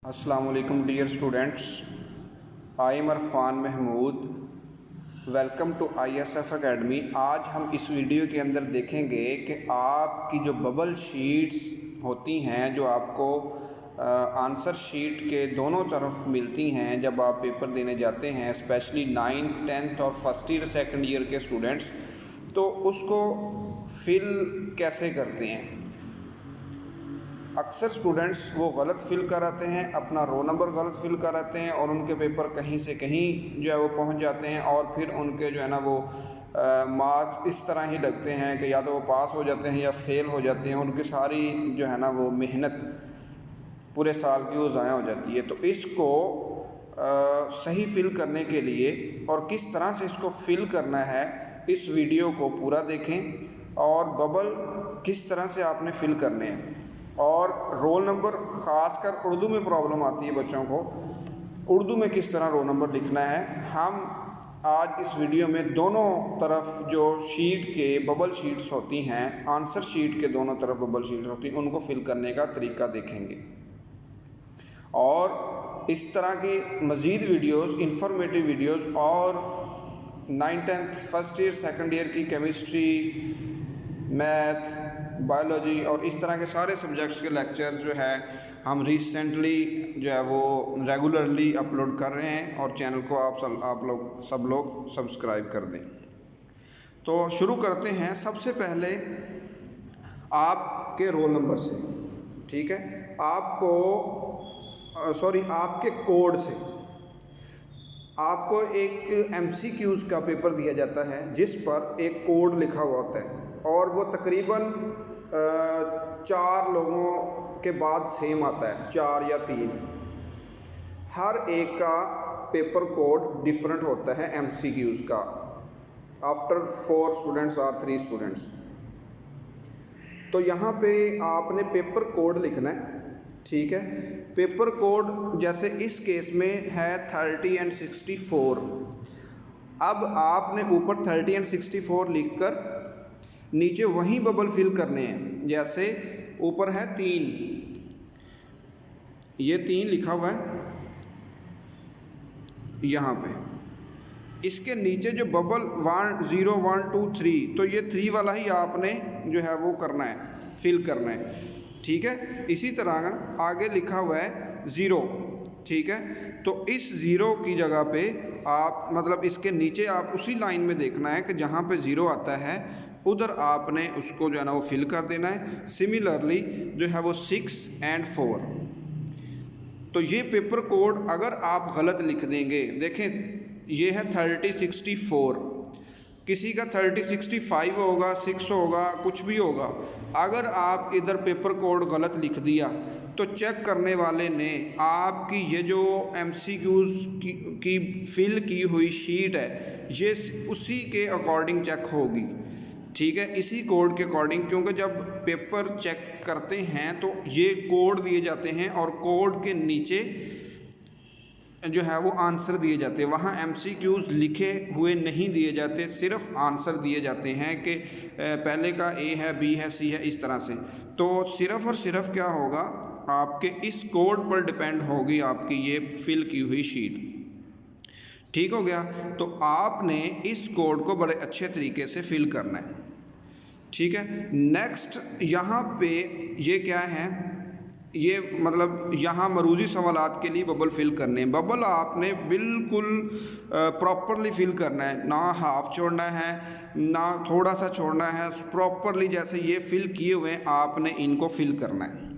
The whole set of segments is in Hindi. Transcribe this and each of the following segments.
अस्सलाम वालेकुम dear students, I am Arfan Mahmood. Welcome to ISF academy. आज हम इस वीडियो के अंदर देखेंगे कि आपकी जो बबल शीट्स होती हैं, जो आपको आंसर शीट के दोनों तरफ मिलती हैं जब आप पेपर देने जाते हैं, स्पेशली 9th 10th और फर्स्ट ईयर सेकंड ईयर के स्टूडेंट्स, तो उसको फिल कैसे करते हैं। अक्सर स्टूडेंट्स वो गलत फिल कराते हैं, अपना रोल नंबर गलत फिल कराते हैं और उनके पेपर कहीं से कहीं जो है वो पहुंच जाते हैं और फिर उनके जो है ना वो मार्क्स इस तरह ही लगते हैं कि या तो वो पास हो जाते हैं या फेल हो जाते हैं। उनकी सारी जो है ना वो मेहनत पूरे साल की वो ज़ाया हो जाती है। तो इसको सही फिल करने के लिए और किस तरह से इसको फिल करना है, इस वीडियो को पूरा देखें और बबल किस तरह से आपने फिल करने हैं। और रोल नंबर, ख़ासकर उर्दू में प्रॉब्लम आती है बच्चों को, उर्दू में किस तरह रोल नंबर लिखना है। हम आज इस वीडियो में दोनों तरफ जो शीट के बबल शीट्स होती हैं, आंसर शीट के दोनों तरफ बबल शीट्स होती हैं, उनको फिल करने का तरीका देखेंगे। और इस तरह की मज़ीद वीडियोस, इंफॉर्मेटिव वीडियोस और 9th 10th first year second year की केमिस्ट्री, मैथ, बायोलॉजी और इस तरह के सारे सब्जेक्ट्स के लेक्चर जो है हम रिसेंटली जो है वो रेगुलरली अपलोड कर रहे हैं और चैनल को आप सब लोग सब्सक्राइब कर दें। तो शुरू करते हैं सबसे पहले आपके रोल नंबर से, ठीक है। आपके कोड से आपको एक MCQs का पेपर दिया जाता है जिस पर एक कोड लिखा हुआ होता है और वो तकरीबन 4 लोगों के बाद सेम आता है, 4 या 3। हर एक का पेपर कोड डिफरेंट होता है MCQs का, आफ्टर 4 स्टूडेंट्स और 3 स्टूडेंट्स। तो यहाँ पे आपने पेपर कोड लिखना है, ठीक है। पेपर कोड जैसे इस केस में है 30 and 64। अब आपने ऊपर 30 and 64 लिखकर नीचे वहीं बबल फिल करने हैं। जैसे ऊपर है 3, ये 3 लिखा हुआ है यहाँ पे, इसके नीचे जो बबल 1 0 1 2 3, तो ये 3 वाला ही आपने जो है वो करना है, फिल करना है, ठीक है। इसी तरह आगे लिखा हुआ है 0, ठीक है। तो इस 0 की जगह पे आप, मतलब इसके नीचे आप उसी लाइन में देखना है कि जहाँ पे 0 आता है उधर आपने उसको जो है ना वो फिल कर देना है। सिमिलरली जो है वो 6 and 4। तो ये पेपर कोड अगर आप गलत लिख देंगे, देखें ये है 30 64, किसी का 30 65 होगा, 6 होगा, कुछ भी होगा। अगर आप इधर पेपर कोड गलत लिख दिया तो चेक करने वाले ने आपकी ये जो MCQs की फिल की हुई शीट है, ये उसी के अकॉर्डिंग चेक होगी, ठीक है, इसी कोड के अकॉर्डिंग। क्योंकि जब पेपर चेक करते हैं तो ये कोड दिए जाते हैं और कोड के नीचे जो है वो आंसर दिए जाते हैं। वहाँ MCQs लिखे हुए नहीं दिए जाते, सिर्फ आंसर दिए जाते हैं कि पहले का A है, B है, C है, इस तरह से। तो सिर्फ और सिर्फ क्या होगा, आपके इस कोड पर डिपेंड होगी आपकी ये फिल की हुई शीट, ठीक हो गया। तो आपने इस कोड को बड़े अच्छे तरीके से फिल करना है, ठीक है। नेक्स्ट यहाँ पे ये क्या है, ये मतलब यहाँ मरूजी सवालात के लिए बबल फिल करने हैं। बबल आपने बिल्कुल प्रॉपरली फिल करना है, ना हाफ छोड़ना है ना थोड़ा सा छोड़ना है, प्रॉपरली जैसे ये फिल किए हुए हैं आपने इनको फिल करना है,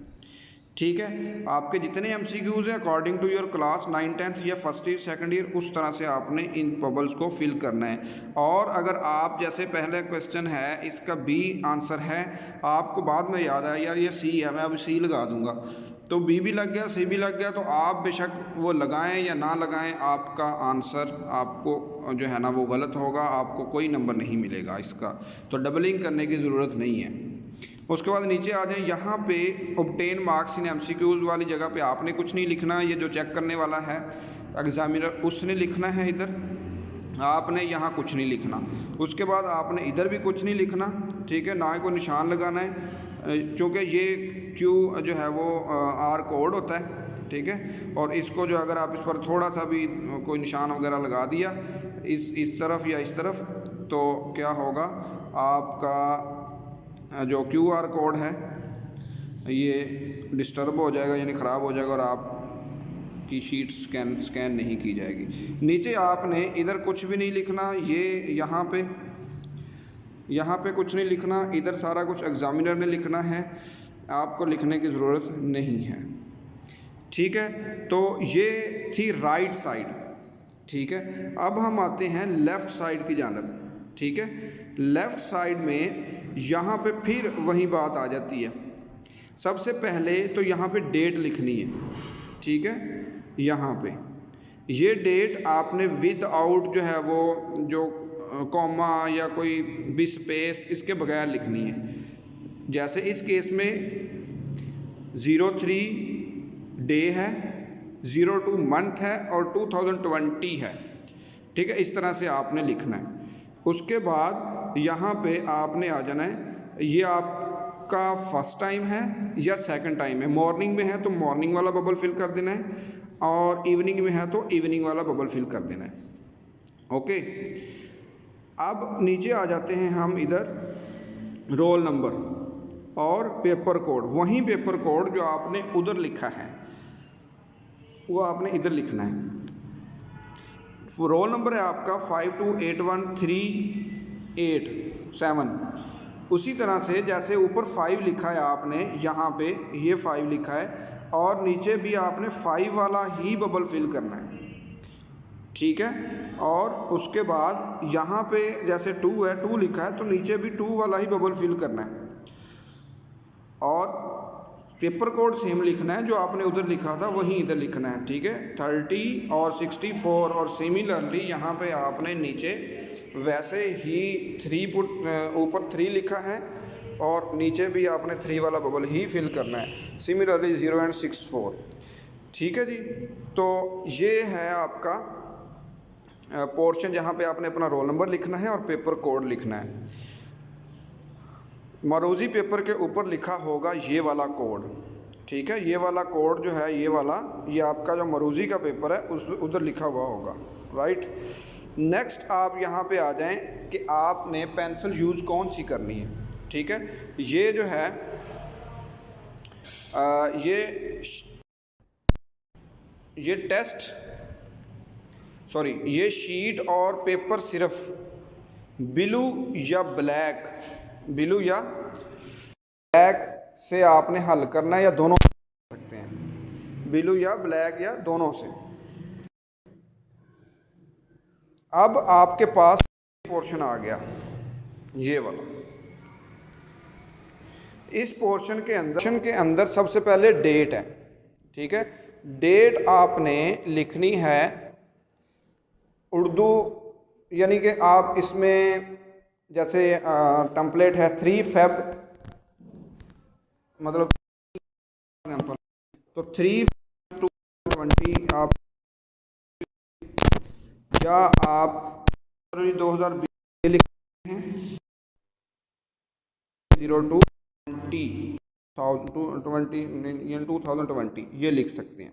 ठीक है। आपके जितने MCQs हैं according to your class 9th 10th या फर्स्ट ईयर सेकंड ईयर, उस तरह से आपने इन बबल्स को फिल करना है। और अगर आप जैसे पहले क्वेश्चन है इसका B आंसर है, आपको बाद में याद आया यार ये C है, मैं अब C लगा दूंगा, तो B भी लग गया, C भी लग गया, तो आप बेशक वो लगाएं या ना लगाएं, आपका आंसर आपको जो है ना वो गलत होगा, आपको कोई नंबर नहीं मिलेगा इसका। तो डबलिंग करने की ज़रूरत नहीं है। उसके बाद नीचे आ जाए, यहाँ पे ऑब्टेन मार्क्स इन MCQs वाली जगह पे आपने कुछ नहीं लिखना। ये जो चेक करने वाला है एग्जामिनर, उसने लिखना है इधर, आपने यहाँ कुछ नहीं लिखना। उसके बाद आपने इधर भी कुछ नहीं लिखना, ठीक है, ना ही कोई निशान लगाना है, क्योंकि ये क्यू जो है वो आर कोड होता है, ठीक है। और इसको जो अगर आप इस पर थोड़ा सा भी कोई निशान वगैरह लगा दिया इस तरफ या इस तरफ, तो क्या होगा, आपका जो क्यू आर कोड है ये डिस्टर्ब हो जाएगा, यानी ख़राब हो जाएगा और आप की शीट स्कैन नहीं की जाएगी। नीचे आपने इधर कुछ भी नहीं लिखना, ये यहाँ पे कुछ नहीं लिखना, इधर सारा कुछ एग्ज़ामिनर ने लिखना है, आपको लिखने की ज़रूरत नहीं है, ठीक है। तो ये थी राइट साइड, ठीक है। अब हम आते हैं लेफ़्ट साइड की जानब, ठीक है। लेफ़्ट साइड में यहाँ पे फिर वही बात आ जाती है। सबसे पहले तो यहाँ पे डेट लिखनी है, ठीक है। यहाँ पे ये डेट आपने विद आउट जो है वो जो कॉमा या कोई भी स्पेस इसके बगैर लिखनी है। जैसे इस केस में 03 डे है, 02 मंथ है और 2020 है, ठीक है। इस तरह से आपने लिखना है। उसके बाद यहाँ पे आपने आ जाना है, ये आपका फर्स्ट टाइम है या सेकंड टाइम है। मॉर्निंग में है तो मॉर्निंग वाला बबल फिल कर देना है, और इवनिंग में है तो इवनिंग वाला बबल फिल कर देना है, ओके। अब नीचे आ जाते हैं हम इधर रोल नंबर और पेपर कोड। वही पेपर कोड जो आपने उधर लिखा है वो आपने इधर लिखना है। रोल नंबर है आपका 52813887। उसी तरह से जैसे ऊपर 5 लिखा है आपने, यहाँ पे ये 5 लिखा है, और नीचे भी आपने 5 वाला ही बबल फिल करना है, ठीक है। और उसके बाद यहाँ पे जैसे 2 है, 2 लिखा है तो नीचे भी 2 वाला ही बबल फिल करना है, और पेपर कोड सेम लिखना है, जो आपने उधर लिखा था वही इधर लिखना है, ठीक है। 30 और 64 और सिमिलरली यहाँ पे आपने नीचे वैसे ही 3 पुट, ऊपर 3 लिखा है और नीचे भी आपने 3 वाला बबल ही फिल करना है, सिमिलरली 0 और 64, ठीक है जी। तो ये है आपका पोर्शन जहाँ पे आपने अपना रोल नंबर लिखना है और पेपर कोड लिखना है। मरोज़ी पेपर के ऊपर लिखा होगा ये वाला कोड, ठीक है। ये वाला कोड जो है ये वाला, ये आपका जो मरोज़ी का पेपर है उस उधर लिखा हुआ होगा, राइट। नेक्स्ट आप यहाँ पे आ जाएं कि आपने पेंसिल यूज़ कौन सी करनी है, ठीक है। ये जो है ये टेस्ट ये शीट और पेपर सिर्फ ब्लू या ब्लैक से आपने हल करना है, या दोनों सकते हैं, ब्लू या ब्लैक या दोनों से। अब आपके पास पोर्शन आ गया ये वाला। इस पोर्शन के अंदर सबसे पहले डेट है, ठीक है। डेट आपने लिखनी है उर्दू, यानी कि आप इसमें जैसे टेम्पलेट है 3 फेब, मतलब तो 3/20 आप, या आप 2020 लिखते हैं 02/20 ये लिख सकते हैं,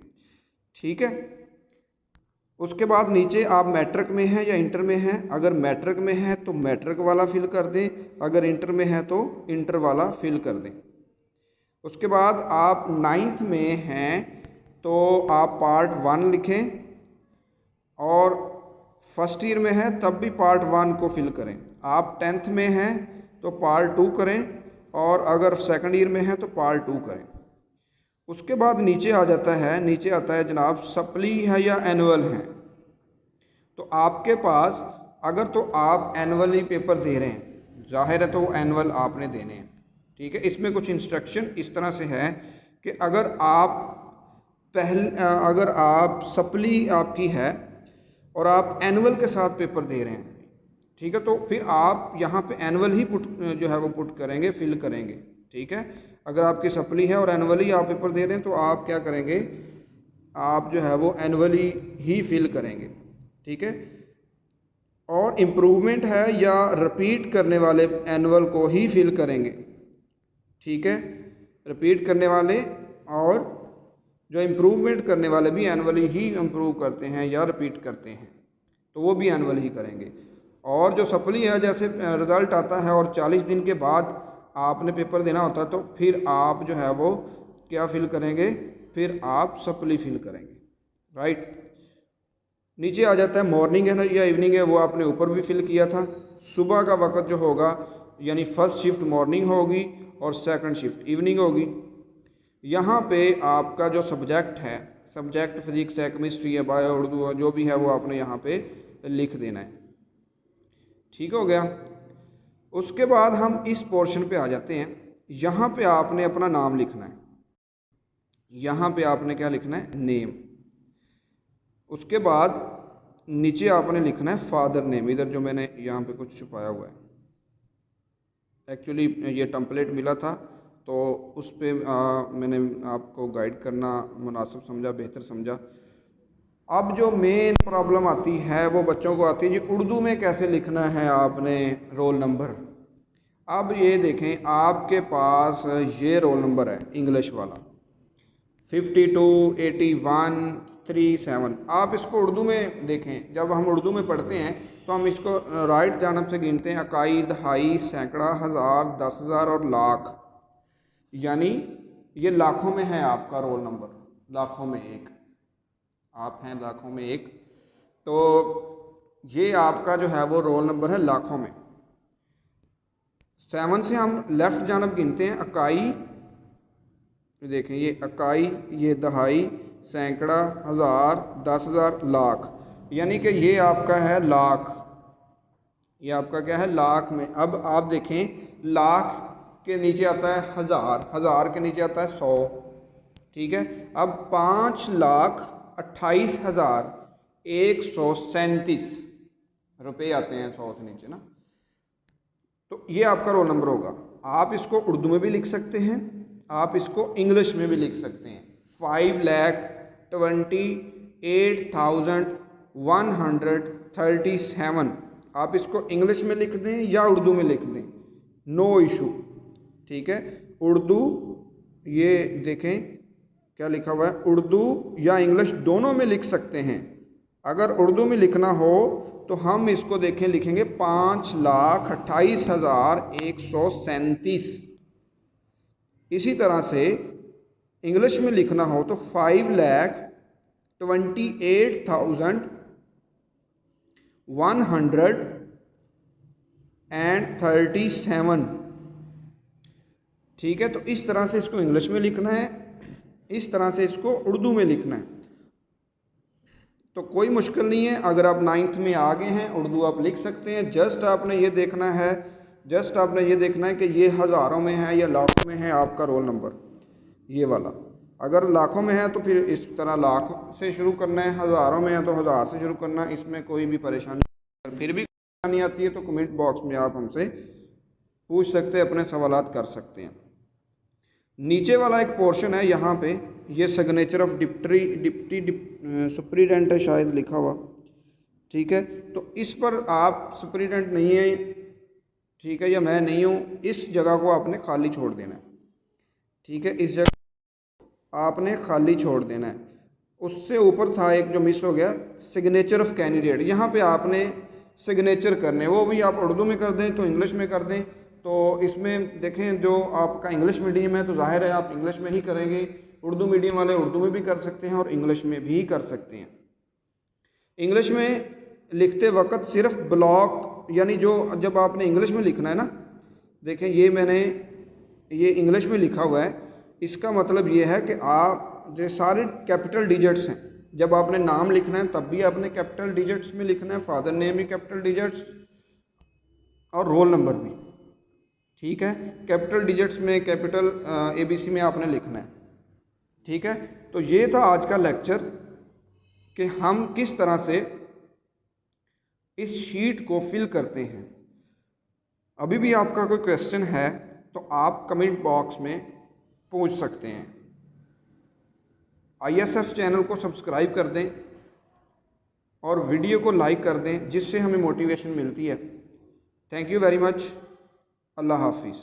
ठीक है। उसके बाद नीचे आप मैट्रिक में हैं या इंटर में हैं, अगर मैट्रिक में है तो मैट्रिक वाला फिल कर दें, अगर इंटर में है तो इंटर वाला फिल कर दें। उसके बाद आप 9th में हैं तो आप पार्ट 1 लिखें, और फर्स्ट ईयर में है तब भी पार्ट 1 को फिल करें। आप 10th में हैं तो पार्ट 2 करें, और अगर सेकंड ईयर में है तो पार्ट 2 करें। उसके बाद नीचे आ जाता है, नीचे आता है जनाब सप्ली है या एनुअल है। तो आपके पास अगर तो आप एनुअल ही पेपर दे रहे हैं, जाहिर है तो एनुअल आपने देने हैं, ठीक है। इसमें कुछ इंस्ट्रक्शन इस तरह से है कि अगर आप सप्ली आपकी है और आप एनुअल के साथ पेपर दे रहे हैं, ठीक है, तो फिर आप यहाँ पे एनुअल ही पुट करेंगे, फिल करेंगे, ठीक है। अगर आपकी सप्ली है और एनुअली आप पेपर दे रहे हैं तो आप क्या करेंगे, आप जो है वो एनुअली ही फिल करेंगे, ठीक है। और इम्प्रूवमेंट है या रिपीट करने वाले एनुअल को ही फिल करेंगे, ठीक है। रिपीट करने वाले और जो इम्प्रूवमेंट करने वाले भी एनुअली ही इम्प्रूव करते हैं या रिपीट करते हैं तो वो भी एनुअल ही करेंगे। और जो सप्ली है, जैसे रिज़ल्ट आता है और 40 दिन के बाद आपने पेपर देना होता है तो फिर आप जो है वो क्या फिल करेंगे, फिर आप सप्ली फिल करेंगे, राइट। नीचे आ जाता है मॉर्निंग है ना या इवनिंग है, वो आपने ऊपर भी फिल किया था। सुबह का वक्त जो होगा यानी फर्स्ट शिफ्ट मॉर्निंग होगी और सेकंड शिफ्ट इवनिंग होगी। यहाँ पे आपका जो सब्जेक्ट है, सब्जेक्ट फिजिक्स है, केमिस्ट्री है, बायो, उर्दू है, जो भी है वो आपने यहाँ पे लिख देना है। ठीक हो गया। उसके बाद हम इस पोर्शन पे आ जाते हैं। यहाँ पे आपने अपना नाम लिखना है। यहाँ पे आपने क्या लिखना है, नेम। उसके बाद नीचे आपने लिखना है फादर नेम। इधर जो मैंने यहाँ पे कुछ छुपाया हुआ है, एक्चुअली ये टेम्पलेट मिला था तो उस पर मैंने आपको गाइड करना मुनासिब समझा, बेहतर समझा। अब जो मेन प्रॉब्लम आती है वो बच्चों को आती है जी, उर्दू में कैसे लिखना है आपने रोल नंबर। अब ये देखें, आपके पास ये रोल नंबर है इंग्लिश वाला 52 81 37। आप इसको उर्दू में देखें, जब हम उर्दू में पढ़ते हैं तो हम इसको राइट जानब से गिनते हैं, इकाई, दहाई, सैकड़ा, हज़ार, 10,000 और लाख। यानी ये लाखों में है आपका रोल नंबर, लाखों में एक, आप हैं लाखों में एक। तो ये आपका जो है वो रोल नंबर है लाखों में। 7 से हम लेफ़्ट जानब गिनते हैं, इकाई, देखें ये इकाई, ये दहाई, सैकड़ा, हज़ार, 10,000, लाख। यानी कि ये आपका है लाख, ये आपका क्या है लाख में। अब आप देखें, लाख के नीचे आता है हज़ार, हज़ार के नीचे आता है 100, ठीक है। अब 5,28,137 रुपये आते हैं 100 से नीचे ना। तो ये आपका रोल नंबर होगा। आप इसको उर्दू में भी लिख सकते हैं, आप इसको इंग्लिश में भी लिख सकते हैं। 5,28,137 आप इसको इंग्लिश में लिख दें या उर्दू में लिख दें, नो इशू, ठीक है। उर्दू, ये देखें क्या लिखा हुआ है, उर्दू या इंग्लिश दोनों में लिख सकते हैं। अगर उर्दू में लिखना हो तो हम इसको देखें, लिखेंगे 5,28,137। इसी तरह से इंग्लिश में लिखना हो तो 5,28,137, ठीक है। तो इस तरह से इसको इंग्लिश में लिखना है, इस तरह से इसको उर्दू में लिखना है। तो कोई मुश्किल नहीं है, अगर आप 9th में आ गए हैं उर्दू आप लिख सकते हैं। जस्ट आपने ये देखना है, जस्ट आपने ये देखना है कि ये हज़ारों में है या लाखों में है आपका रोल नंबर, ये वाला। अगर लाखों में है तो फिर इस तरह लाख से शुरू करना है, हज़ारों में है तो हज़ार से शुरू करना है। इसमें कोई भी परेशानी, फिर भी परेशानी आती है तो कमेंट बॉक्स में आप हमसे पूछ सकते हैं, अपने सवालात कर सकते हैं। नीचे वाला एक पोर्शन है, यहाँ पे ये सिग्नेचर ऑफ डिप्टी सुप्रीडेंट है शायद लिखा हुआ, ठीक है। तो इस पर आप सुप्रीडेंट नहीं है, ठीक है, या मैं नहीं हूँ, इस जगह को आपने खाली छोड़ देना है, ठीक है। इस जगह आपने खाली छोड़ देना है। उससे ऊपर था एक जो मिस हो गया, सिग्नेचर ऑफ कैंडिडेट। यहाँ पे आपने सिग्नेचर करने, वो भी आप उर्दू में कर दें तो इंग्लिश में कर दें। तो इसमें देखें, जो आपका इंग्लिश मीडियम है तो जाहिर है आप इंग्लिश में ही करेंगे, उर्दू मीडियम वाले उर्दू में भी कर सकते हैं और इंग्लिश में भी कर सकते हैं। इंग्लिश में लिखते वक्त सिर्फ ब्लॉक, यानी जो जब आपने इंग्लिश में लिखना है ना, देखें ये मैंने ये इंग्लिश में लिखा हुआ है, इसका मतलब ये है कि आप जो सारे कैपिटल डिजिट्स हैं, जब आपने नाम लिखना है तब भी आपने कैपिटल डिजिट्स में लिखना है, फादर नेम भी कैपिटल डिजिट्स और रोल नंबर भी, ठीक है। कैपिटल डिजिट्स में, कैपिटल ABC में आपने लिखना है, ठीक है। तो ये था आज का लेक्चर कि हम किस तरह से इस शीट को फिल करते हैं। अभी भी आपका कोई क्वेश्चन है तो आप कमेंट बॉक्स में पूछ सकते हैं। ISF चैनल को सब्सक्राइब कर दें और वीडियो को लाइक कर दें, जिससे हमें मोटिवेशन मिलती है। Thank you very much. अल्लाह हाफिज़।